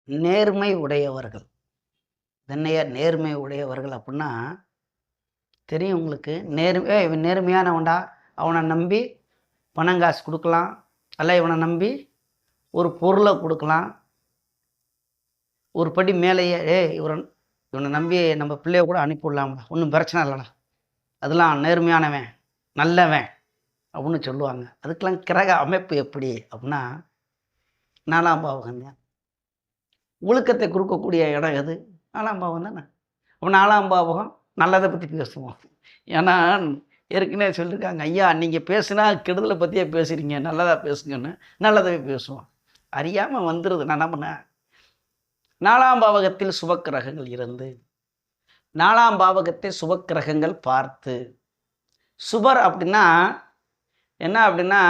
நேர்மை உடையவர்கள். என்னையா நேர்மை உடையவர்கள் அப்புட்ன்னா, தெரியும் உங்களுக்கு. இவன் நேர்மையானவன்டா. அவன நம்பி பணம் காசு குடுக்கலாம். அல்ல இவன நம்பி ஒரு பொருள குடுக்கலாம். ஒரு படி மேலேயே, இவன நம்பி நம்ம பிள்ளைய கூட அனுப்பிவிடலாம்டா. ஒண்ணும் பிரச்சனை இல்லடா. அதெல்லாம் நேர்மையானவன், நல்லவன் அப்புட்ன்னு சொல்லுவாங்க. அதுக்கெல்லாம் கிரக அமைப்பு எப்படி அப்புட்ன்னா, 4ஆம் பாவகம் தான். ஒழுக்கத்தை குடுக்கக்கூடிய இடம் எது? 4ஆம் பாவம் தானே. அப்போ 4ஆம் பாவகம் நல்லதை பற்றி பேசுவோம். ஏன்னா ஏற்கனவே சொல்லியிருக்காங்க, ஐயா நீங்கள் பேசுனா கெடுதலை பற்றியே பேசுகிறீங்க, நல்லதாக பேசுங்கன்னு. நல்லதாகவே பேசுவோம். அறியாமல் வந்துடுது. நான் என்ன பண்ணேன், 4ஆம் பாவகத்தில் சுபக்கிரகங்கள் இருந்து 4ஆம் பாவகத்தை சுபக்கிரகங்கள் பார்த்து. சுபர் அப்படின்னா என்ன அப்படின்னா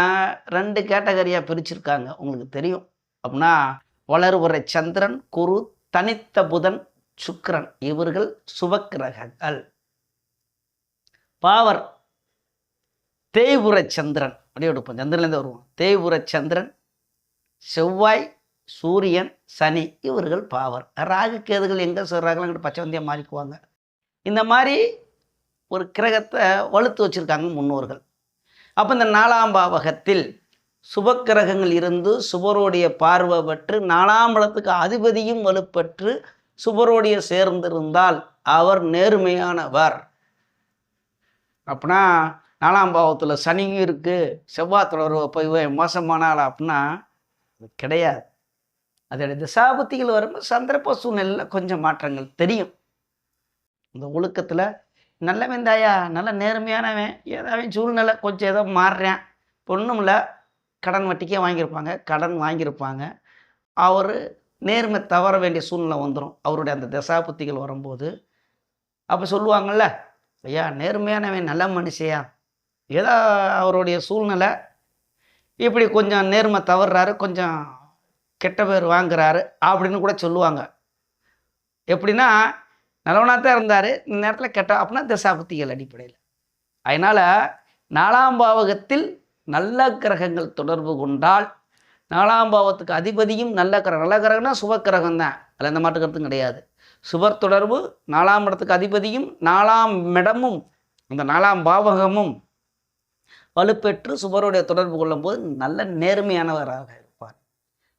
2 கேட்டகரியாக பிரிச்சிருக்காங்க, உங்களுக்கு தெரியும். அப்படின்னா வளர்வுரை சந்திரன், குரு, தனித்த புதன், சுக்கிரன், இவர்கள் சுபக்கிரகங்கள். பாவர் தேய்புர சந்திரன், அப்படியே எடுப்போம், சந்திரன்லேருந்து வருவோம். தேய்புர சந்திரன், செவ்வாய், சூரியன், சனி, இவர்கள் பாவர். ராகு கேதுகள் எங்கே சொல்கிறாங்களோ பச்சை வந்தியாக மாறிக்குவாங்க. இந்த மாதிரி ஒரு கிரகத்தை வலுத்து வச்சுருக்காங்க முன்னோர்கள். அப்போ இந்த 4ஆம் பாவகத்தில் சுபக்கிரகங்கள் இருந்து சுபரோடைய பார்வை பெற்று 4ஆம் இடத்துக்கு அதிபதியும் வலுப்பெற்று சுபரோடைய சேர்ந்திருந்தால் அவர் நேர்மையானவர். அப்படின்னா 4ஆம் பாவத்தில் சனியும் இருக்குது, செவ்வாய் தொடர்பு போய் மோசமான ஆள் அப்படின்னா அது கிடையாது. அதோடைய திசாபுத்திகள் வரும்போது சந்தர்ப்ப சூழ்நிலையில் கொஞ்சம் மாற்றங்கள் தெரியும். இந்த ஒழுக்கத்தில் நல்லவன் தாயா, நல்ல நேர்மையானவன், ஏதாவது சூழ்நிலை கொஞ்சம் ஏதோ மாறுறேன், ஒன்றும் இல்லை, கடன் வட்டிக்கே வாங்கியிருப்பாங்க, கடன் வாங்கியிருப்பாங்க, அவர் நேர்மை தவற வேண்டிய சூழ்நிலை வந்துடும் அவருடைய அந்த தசாபுத்திகள் வரும்போது. அப்போ சொல்லுவாங்கள்ல, ஐயா நேர்மையானவன் நல்ல மனுஷையா, ஏதோ அவருடைய சூழ்நிலை இப்படி கொஞ்சம் நேர்மை தவறுறாரு, கொஞ்சம் கெட்ட பேர் வாங்குறாரு அப்படின்னு கூட சொல்லுவாங்க. எப்படின்னா நல்லவனாக தான் இருந்தார், இந்த நேரத்தில் கெட்ட, அப்படின்னா தசாபுத்திகள் அடிப்படையில். அதனால் 4ஆம் பாவகத்தில் நல்ல கிரகங்கள் தொடர்பு கொண்டால் 4ஆம் பாவத்துக்கு அதிபதியும் நல்ல கிரகம். நல்ல கிரகம்னா சுபக்கிரகம் தான், அதில் எந்த மாற்றுக்கிறதும் கிடையாது. சுபர் தொடர்பு 4ஆம் இடத்துக்கு அதிபதியும் 4ஆம் இடமும் அந்த 4ஆம் பாவகமும் வலுப்பெற்று சுபருடைய தொடர்பு கொள்ளும்போது நல்ல நேர்மையானவராக இருப்பார்.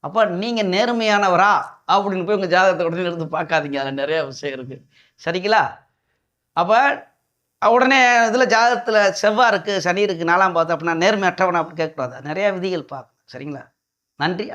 அப்போ நீங்கள் நேர்மையானவரா அப்படின்னு போய் உங்கள் ஜாதகத்தை உடனே எடுத்து பார்க்காதீங்க, அதில் நிறைய விஷயம் இருக்குது. சரிங்களா? அப்போ உடனே இதில் ஜாதகத்தில் செவ்வாய் இருக்குது, சனி இருக்குது, 4ஆம் பாவத்தை அப்படின்னா நேர்மையற்றவனா அப்படி கேட்கக்கூடாது. நிறையா விதிகள் பார்க்கணும். சரிங்களா? நன்றி.